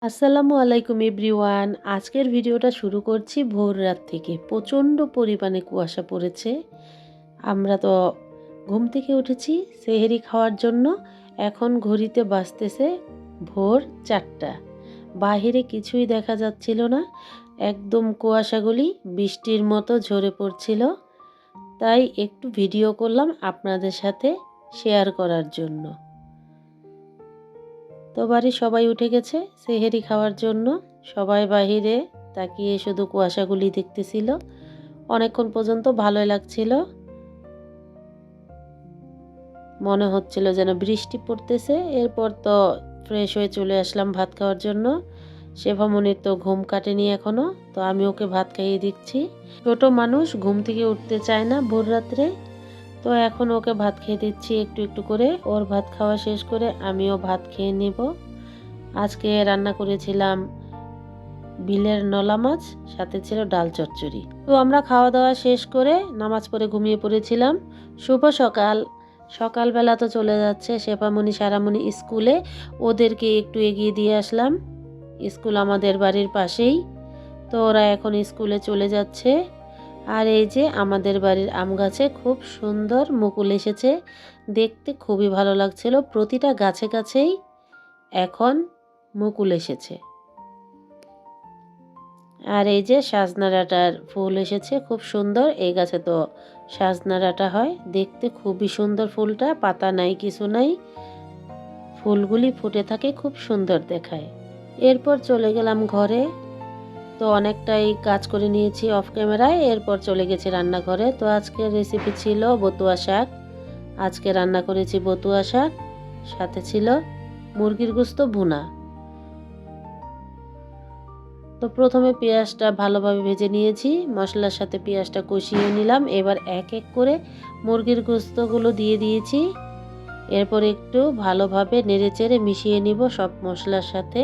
আসসালামু আলাইকুম এভরিওয়ান। আজকের ভিডিওটা শুরু করছি ভোর রাত থেকে। প্রচণ্ড পরিমাণে কুয়াশা পড়েছে। আমরা তো ঘুম থেকে উঠেছি সেহরি খাওয়ার জন্য। এখন ঘড়িতে বাজতেছে ভোর 4টা। বাহিরে কিছুই দেখা যাচ্ছিল না, একদম কুয়াশাগুলি বৃষ্টির মতো ঝরে পড়ছিল। তাই একটু ভিডিও করলাম আপনাদের সাথে শেয়ার করার জন্য। তো বাড়ির সবাই উঠে গেছে সেহেরি খাওয়ার জন্য। সবাই বাহিরে তাকিয়ে শুধু কুয়াশাগুলি দেখতেছিল। অনেকক্ষণ পর্যন্ত ভালোই লাগছিল, মনে হচ্ছিল যেন বৃষ্টি পড়তেছে। এরপর তো ফ্রেশ হয়ে চলে আসলাম ভাত খাওয়ার জন্য। শেফামনির তো ঘুম কাটেনি এখনো, তো আমি ওকে ভাত খাইয়ে দিচ্ছি। ছোট মানুষ ঘুম থেকে উঠতে চায় না ভোর রাত্রে, তো এখন ওকে ভাত খেয়ে দিচ্ছি একটু একটু করে। ওর ভাত খাওয়া শেষ করে আমিও ভাত খেয়ে নেব। আজকে রান্না করেছিলাম বিলের নলা মাছ, সাথে ছিল ডাল চচ্চড়ি। তো আমরা খাওয়া দাওয়া শেষ করে নামাজ পড়ে ঘুমিয়ে পড়েছিলাম। শুভ সকাল। সকালবেলা তো চলে যাচ্ছে শেফামণি সারামণি স্কুলে, ওদেরকে একটু এগিয়ে দিয়ে আসলাম। স্কুল আমাদের বাড়ির পাশেই, তো ওরা এখন স্কুলে চলে যাচ্ছে। আর এই যে আমাদের বাড়ির আম গাছে খুব সুন্দর মুকুল এসেছে, দেখতে খুবই ভালো লাগছিল। প্রতিটা গাছে গাছেই এখন মুকুল এসেছে। আর এই যে সাজনা ডাঁটার ফুল এসেছে, খুব সুন্দর। এই গাছে তো সাজনা ডাঁটা হয়, দেখতে খুবই সুন্দর। ফুলটা পাতা নাই, কিছু নাই, ফুলগুলি ফুটে থাকে, খুব সুন্দর দেখায়। এরপর চলে গেলাম ঘরে। তো অনেকটাই কাজ করে নিয়েছি অফ ক্যামেরায়। এরপর চলে গেছি রান্নাঘরে। তো আজকের রেসিপি ছিল বতুয়া শাক। আজকে রান্না করেছি বতুয়া শাক, সাথে ছিল মুরগির গোশত ভুনা। তো প্রথমে পেঁয়াজটা ভালোভাবে ভেজে নিয়েছি, মশলার সাথে পেঁয়াজটা কষিয়ে নিলাম। এবার এক এক করে মুরগির গোশতগুলো দিয়ে দিয়েছি। এরপর একটু ভালোভাবে নেড়েচেড়ে মিশিয়ে নিব সব মশলার সাথে।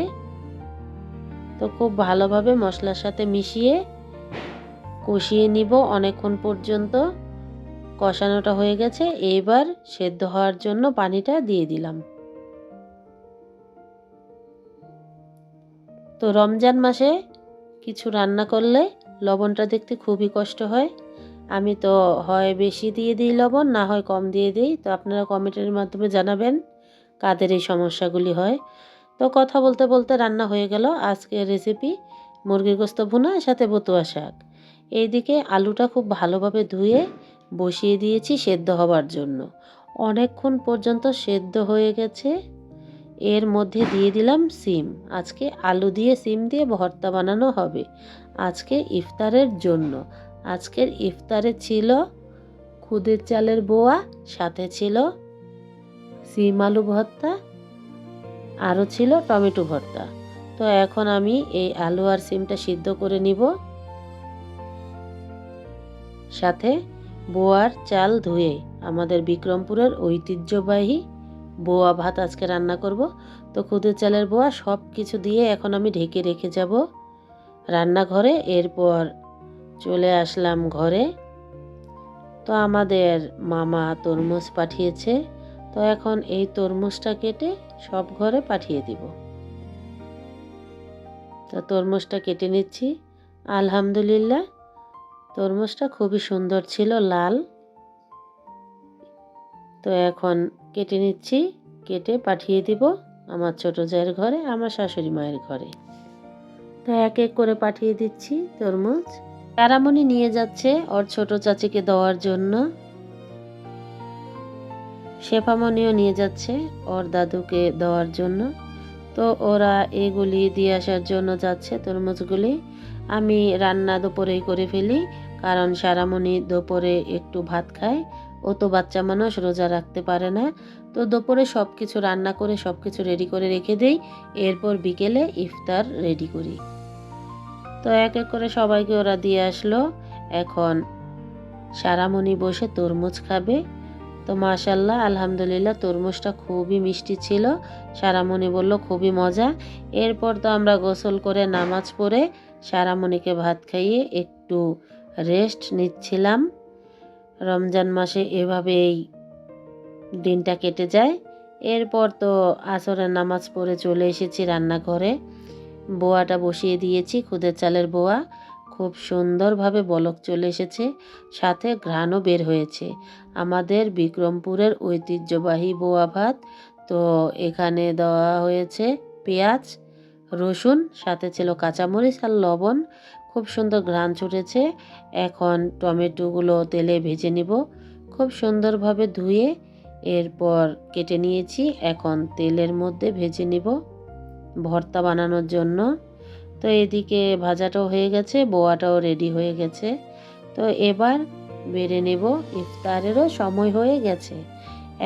তো খুব ভালোভাবে মশলার সাথে মিশিয়ে কষিয়ে নিব অনেকক্ষণ পর্যন্ত। কষানোটা হয়ে গেছে, এবার সেদ্ধ হওয়ার জন্য পানিটা দিয়ে দিলাম। তো রমজান মাসে কিছু রান্না করলে লবণটা দেখতে খুবই কষ্ট হয়। আমি তো হয় বেশি দিয়ে দিই লবণ, না হয় কম দিয়ে দিই। তো আপনারা কমেন্টের মাধ্যমে জানাবেন কাদের এই সমস্যাগুলি হয়। তো কথা বলতে বলতে রান্না হয়ে গেল আজকের রেসিপি মুরগির গোশত ভুনা, সাথে বতুয়া শাক। এইদিকে আলুটা খুব ভালোভাবে ধুয়ে বসিয়ে দিয়েছি সেদ্ধ হবার জন্য। অনেকক্ষণ পর্যন্ত সেদ্ধ হয়ে গেছে। এর মধ্যে দিয়ে দিলাম সিম। আজকে আলু দিয়ে সিম দিয়ে ভর্তা বানানো হবে আজকে ইফতারের জন্য। আজকের ইফতারে ছিল খুদের চালের বোয়া, সাথে ছিল সিম আলু ভর্তা, আরও ছিল টমেটো ভর্তা। তো এখন আমি এই আলু আর সিমটা সিদ্ধ করে নিব। সাথে বোয়ার চাল ধুয়ে আমাদের বিক্রমপুরের ঐতিহ্যবাহী বোয়া ভাত আজকে রান্না করব। তো খুদের চালের বোয়া সব কিছু দিয়ে এখন আমি ঢেকে রেখে যাব রান্নাঘরে। এরপর চলে আসলাম ঘরে। তো আমাদের মামা তরমুজ পাঠিয়েছে, তো এখন এই তরমুজটা কেটে সব ঘরে পাঠিয়ে দিব। তো তরমুজটা কেটে নিচ্ছি। আলহামদুলিল্লাহ, তরমুজটা খুবই সুন্দর ছিল, লাল। তো এখন কেটে নিচ্ছি, কেটে পাঠিয়ে দিব আমার ছোট জায়ের ঘরে, আমার শাশুড়ি মায়ের ঘরে। তো এক এক করে পাঠিয়ে দিচ্ছি তরমুজ। তারামণি নিয়ে যাচ্ছে ওর ছোট চাচিকে দেওয়ার জন্য, শেফামণিও নিয়ে যাচ্ছে ওর দাদুকে দেওয়ার জন্য। তো ওরা এগুলি দিয়ে আসার জন্য যাচ্ছে তরমুজগুলি। আমি রান্না দুপুরেই করে ফেলি, কারণ সারামণি দুপুরে একটু ভাত খায়। ও তো বাচ্চা মানুষ, রোজা রাখতে পারে না। তো দুপুরে সব কিছু রান্না করে সব কিছু রেডি করে রেখে দেই, এরপর বিকেলে ইফতার রেডি করি। তো এক এক করে সবাইকে ওরা দিয়ে আসলো। এখন সারামণি বসে তরমুজ খাবে। তো মাশাল্লাহ আলহামদুলিল্লাহ তরমুজটা খুবই মিষ্টি ছিল। সারামণি বলল খুবই মজা। এরপর তো আমরা গোসল করে নামাজ পড়ে সারামণিকে ভাত খাইয়ে একটু রেস্ট নিচ্ছিলাম। রমজান মাসে এভাবেই দিনটা কেটে যায়। এরপর তো আসরের নামাজ পড়ে চলে এসেছি রান্নাঘরে। বোয়াটা বসিয়ে দিয়েছি, খুদের চালের বোয়া। খুব সুন্দরভাবে বলক চলে এসেছে, সাথে ঘ্রাণও বের হয়েছে। আমাদের বিক্রমপুরের ঐতিহ্যবাহী বোয়া ভাত। তো এখানে দেওয়া হয়েছে পেঁয়াজ, রসুন, সাথে ছিল কাঁচামরিচ আর লবণ। খুব সুন্দর ঘ্রাণ ছুটেছে। এখন টমেটোগুলো তেলে ভেজে নিব, খুব সুন্দরভাবে ধুয়ে এরপর কেটে নিয়েছি। এখন তেলের মধ্যে ভেজে নিব ভর্তা বানানোর জন্য। তো এদিকে ভাজাটাও হয়ে গেছে, বোয়াটাও রেডি হয়ে গেছে। তো এবার বেড়ে নেব, ইফতারেরও সময় হয়ে গেছে।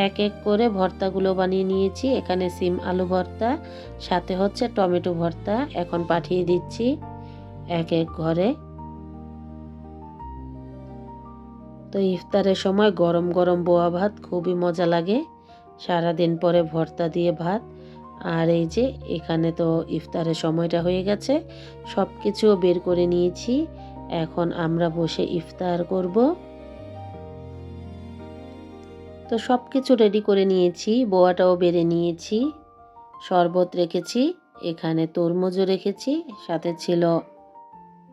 এক এক করে ভর্তাগুলো বানিয়ে নিয়েছি। এখানে সিম আলু ভর্তা, সাথে হচ্ছে টমেটো ভর্তা। এখন পাঠিয়ে দিচ্ছি এক এক ঘরে। তো ইফতারের সময় গরম গরম বোয়া ভাত খুবই মজা লাগে, সারাদিন পরে ভর্তা দিয়ে ভাত। আর এই যে এখানে তো ইফতারের সময়টা হয়ে গেছে, সব কিছু বের করে নিয়েছি। এখন আমরা বসে ইফতার করব। তো সব কিছু রেডি করে নিয়েছি, বোয়াটাও বেড়ে নিয়েছি, শরবত রেখেছি, এখানে তরমুজও রেখেছি, সাথে ছিল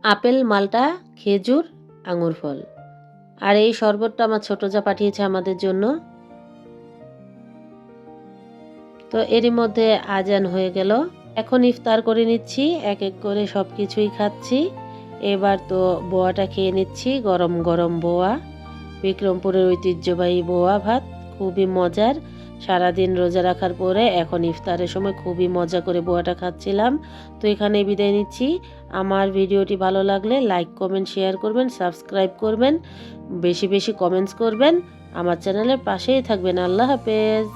আপেল, মালটা, খেজুর, আঙুর ফল। আর এই শরবতটা আমার ছোট যা পাঠিয়েছে আমাদের জন্য। তো এরই মধ্যে আজান হয়ে গেল, এখন ইফতার করে নিচ্ছি, এক এক করে সব কিছুই খাচ্ছি। এবার তো বোয়াটা খেয়ে নিচ্ছি, গরম গরম বোয়া, বিক্রমপুরের ঐতিহ্যবাহী বোয়া ভাত, খুবই মজার। সারাদিন রোজা রাখার পরে এখন ইফতারের সময় খুবই মজা করে বোয়াটা খাচ্ছিলাম। তো এখানে বিদায় নিচ্ছি। আমার ভিডিওটি ভালো লাগলে লাইক, কমেন্ট, শেয়ার করবেন, সাবস্ক্রাইব করবেন, বেশি বেশি কমেন্টস করবেন, আমার চ্যানেলের পাশেই থাকবেন। আল্লাহ হাফেজ।